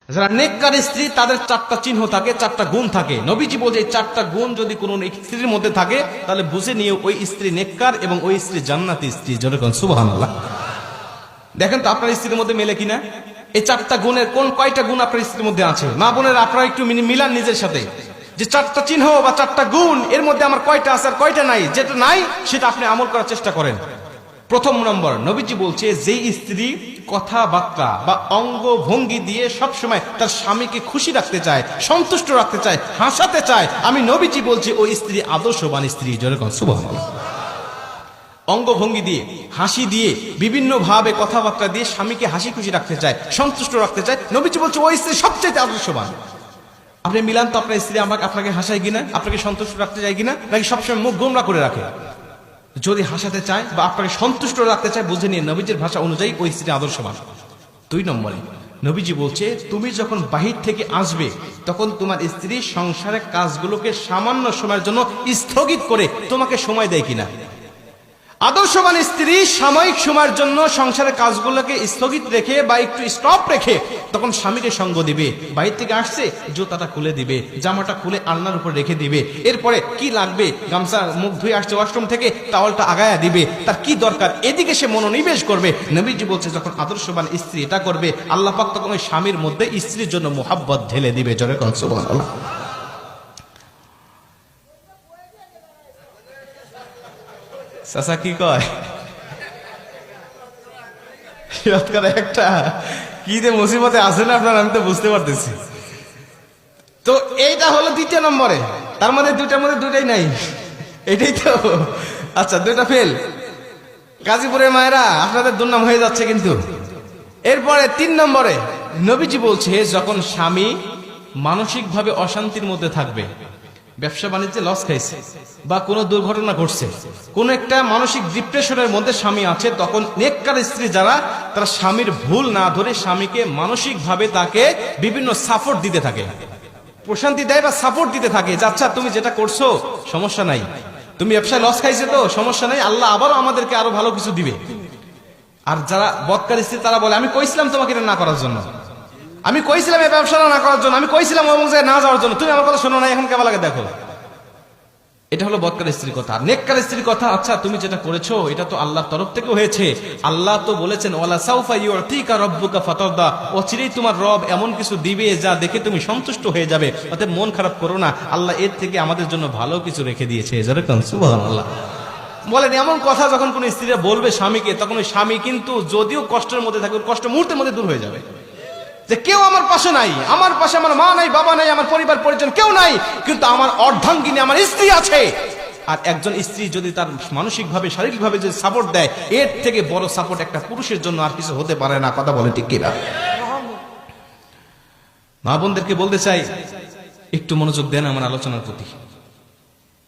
যারা নেককার স্ত্রী তাদের চারটা চিহ্ন থাকে, চারটা গুণ থাকে। নবীজি বলছে এই চারটা গুণ যদি কোনো স্ত্রীর মধ্যে থাকে তাহলে বুঝে নিয়ে ওই স্ত্রী নেককার এবং ওই স্ত্রী জান্নাতি স্ত্রী। যেরকম সুবহানাল্লাহ। দেখেন তো আপনার স্ত্রীর মধ্যে মেলে কিনা এই চারটা গুণের কয়টা গুণ আপনার স্ত্রীর মধ্যে আছে। মা বোনের আপনারা একটু মিলান নিজের সাথে, যে চারটা চিহ্ন বা চারটা গুণ এর মধ্যে আমার কয়টা আছে আর কয়টা নাই। যেটা নাই সেটা আপনি আমল করার চেষ্টা করেন। প্রথম নম্বর, নবীজি বলছে যেই স্ত্রী কথাবার্তা বা অঙ্গ ভঙ্গি দিয়ে সবসময় তার স্বামীকে খুশি রাখতে চায়, সন্তুষ্ট রাখতে চায়, হাসাতে চায়, আমি নবীজি বলছি ওই স্ত্রী আদর্শবান স্ত্রী। যেরকম সুবহানাল্লাহ। অঙ্গভঙ্গি দিয়ে, হাসি দিয়ে, বিভিন্ন ভাবে কথাবার্তা দিয়ে স্বামীকে হাসি খুশি রাখতে চায়, সন্তুষ্ট রাখতে চায়, নবীজি বলছে ওই স্ত্রী সবচেয়ে আদর্শবান। আপনি মিলান তো আপনার স্ত্রী আপনাকে হাসায় কিনা, আপনাকে সন্তুষ্ট রাখতে চায় কিনা, নাকি সবসময় মুখ গোমরা করে রাখে। যদি হাসাতে চায় বা আপনাকে সন্তুষ্ট রাখতে চায় বুঝে নিয়ে নবীজির ভাষা অনুযায়ী ওই স্ত্রী আদর্শবান। 2 নম্বরে নবীজি বলছে তুমি যখন বাহির থেকে আসবে তখন তোমার স্ত্রী সংসারের কাজগুলোকে সামান্য সময়ের জন্য স্থগিত করে তোমাকে সময় দেয় কিনা। আদর্শবান স্ত্রী সাময়িক সময়ের জন্য সংসারের কাজগুলোকে স্থগিত রেখে বা একটু স্টপ রেখে তখন স্বামীকে সঙ্গ দিবে। বাইরে থেকে আসছে জুতাটা খুলে দিবে, জামাটা খুলে আলনার উপর রেখে দিবে, এরপরে কি লাগবে গামছা মুখ ধুয়ে আসছে ওয়াশরুম থেকে টাওয়ালটা আগায়া দিবে, তার কি দরকার এদিকে সে মনোনিবেশ করবে। নবীজি বলছে যখন আদর্শবান স্ত্রী এটা করবে আল্লাহ পাক তখন ওই স্বামীর মধ্যে স্ত্রীর জন্য মোহাব্বত ঢেলে দিবে। জোরে কোন সুবহানাল্লাহ। চাচা কি কয় একটা কি যে মুসিবতে আছে না আপনার, আমি তো বুঝতে পারতেছি। তো এইটা হলো 2 নম্বরে, তার মধ্যে 2টার মধ্যে 2টাই নাই, এটাই তো। আচ্ছা 2টা ফেল। গাজীপুরের মায়েরা আপনাদের দুর্নাম হয়ে যাচ্ছে কিন্তু। এরপরে 3 নম্বরে নবীজি বলছে যখন স্বামী মানসিকভাবে অশান্তির মধ্যে থাকবে, ব্যবসা বাণিজ্যে লস খাইছে বা কোনো দুর্ঘটনা ঘটছে, কোন একটা মানসিক ডিপ্রেশনের মধ্যে স্বামী আছে, তখন নেককার স্ত্রী যারা তারা স্বামীর ভুল না ধরে স্বামীকে মানসিকভাবে তাকে বিভিন্ন সাপোর্ট দিতে থাকে, প্রশান্তি দেয় বা সাপোর্ট দিতে থাকে যে আচ্ছা তুমি যেটা করছো সমস্যা নাই, তুমি ব্যবসায় লস খাইছে তো সমস্যা নাই, আল্লাহ আবারও আমাদেরকে আরো ভালো কিছু দিবে। আর যারা বদকার স্ত্রী তারা বলে আমি কইছিলাম তোমাকে এটা না করার জন্য, আমি কইছিলাম এই ব্যবসাটা না করার জন্য, আমি কইছিলাম ওই জায়গায় না যাওয়ার জন্য, তুমি আমার কথা শোনো না, এখন কেমন লাগে দেখো। এটা হলো বদকার স্ত্রীর কথা। নেককার স্ত্রীর কথা আচ্ছা তুমি যেটা করেছো এটা তো আল্লাহর তরফ থেকে হয়েছে, আল্লাহ তো বলেছেন ওয়ালা সাউফা ইউতিকা রাব্বুকা ফাতারদা, অচিরেই তোমার রব এমন কিছু দিবে যা দেখে তুমি সন্তুষ্ট হয়ে যাবে, অতএব মন খারাপ করো না, আল্লাহ এর থেকে আমাদের জন্য ভালো কিছু রেখে দিয়েছে। যেরকম সুবহানাল্লাহ। বলেন এমন কথা যখন কোন স্ত্রীরা বলবে স্বামীকে, তখন ওই স্বামী কিন্তু যদিও কষ্টের মধ্যে থাকে কষ্ট মুহূর্তের মধ্যে দূর হয়ে যাবে, যে কেউ আমার পাশে নাই, আমার পাশে আমার মা নাই, বাবা নাই, আমার পরিবার পরিজন কেউ নাই, কিন্তু আমার অর্ধাঙ্গিনী আমার স্ত্রী আছে। আর একজন স্ত্রী যদি তার মানসিকভাবে শারীরিকভাবে যদি সাপোর্ট দেয়, এর থেকে বড় সাপোর্ট একটা পুরুষের জন্য আর কিছু হতে পারে না। কথা বলে ঠিক কিনা? মা বোনদেরকে বলতে চাই একটু মনোযোগ দেন আমার আলোচনার প্রতি।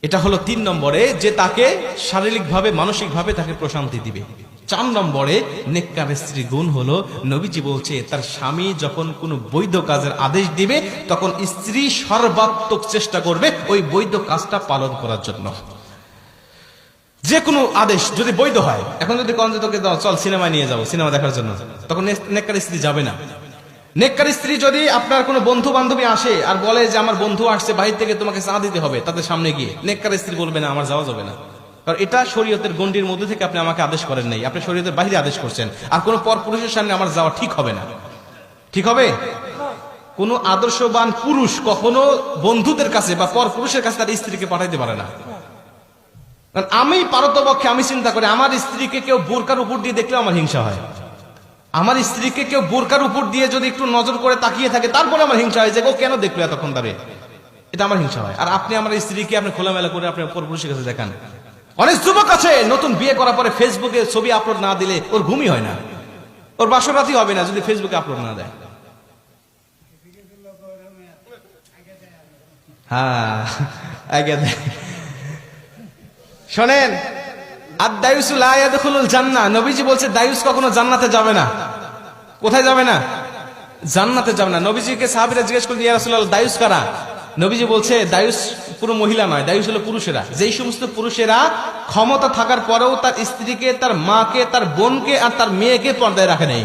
এটা হলো 3 নম্বরে যে তাকে শারীরিকভাবে মানসিকভাবে তাকে প্রশান্তি দিবে। 4 নম্বরে নেককার স্ত্রী গুণ হলো নবীজি বলছে তার স্বামী যখন কোনো বৈধ কাজের আদেশ দিবে তখন স্ত্রী সর্বাত্মক চেষ্টা করবে ওই বৈধ কাজটা পালন করার জন্য। যে কোনো আদেশ যদি বৈধ হয়, এখন যদি কোন তোকে চল সিনেমায় নিয়ে যাবো সিনেমা দেখার জন্য, তখন নেককার স্ত্রী যাবে না। নেককার স্ত্রী যদি আপনার কোনো বন্ধু বান্ধবী আসে আর বলে যে আমার বন্ধু আসছে বাইরে থেকে তোমাকে চা দিতে হবে, তাদের সামনে গিয়ে নেককার স্ত্রী বলবে না আমার যাওয়া যাবে না, কারণ এটা শরীয়তের গণ্ডির মধ্যে থেকে আপনি আমাকে আদেশ করেন নাই, আপনি শরীয়তের বাইরে আদেশ করছেন, আর কোনো পর পুরুষের সামনে আমার যাওয়া ঠিক হবে না। ঠিক হবে? কোন আদর্শবান পুরুষ কখনো বন্ধুদের কাছে বা পর পুরুষের কাছে তার স্ত্রীকে পাঠাইতে পারে না। কারণ আমি পারতপক্ষে আমি চিন্তা করি আমার স্ত্রীকে কেউ বোরকার উপর দিয়ে দেখলে আমার হিংসা হয়, আমার স্ত্রীকে কেউ বোরকার উপর দিয়ে যদি একটু নজর করে তাকিয়ে থাকে তারপরে আমার হিংসা হয় যে ও কেন দেখলো এতক্ষণ ধরে, এটা আমার হিংসা হয়। আর আপনি আমার স্ত্রীকে আপনি খোলামেলা করে আপনি পরপুরুষের কাছে দেখান। অনেক যুবক আছে নতুন বিয়ে করার পরে ফেসবুকে ছবি আপলোড না দিলে ওর ঘুমই হয় না, ওর বাসর রাতই হবে না যদি ফেসবুকে আপলোড না দেয়। হ্যাঁ আগে শোনেন, আর দায়ুসু লা ইয়াদখুলুল জান্নাহ, নবীজি বলছে দায়ুস কখনো জান্নাতে যাবে না। কোথায় যাবে না? জান্নাতে যাবে না। নবীজিকে সাহাবীরা জিজ্ঞেস করলেন ইয়া রাসূলুল্লাহ দায়ুস কারা? নবীজি বলছে দায়ুস পুরো মহিলা নয়, দায়ুস হলো পুরুষেরা, যেই সমস্ত পুরুষেরা ক্ষমতা থাকার পরেও তার স্ত্রীকে, তার মাকে, তার বোনকে আর তার মেয়েকে পর্দায় রাখে নাই।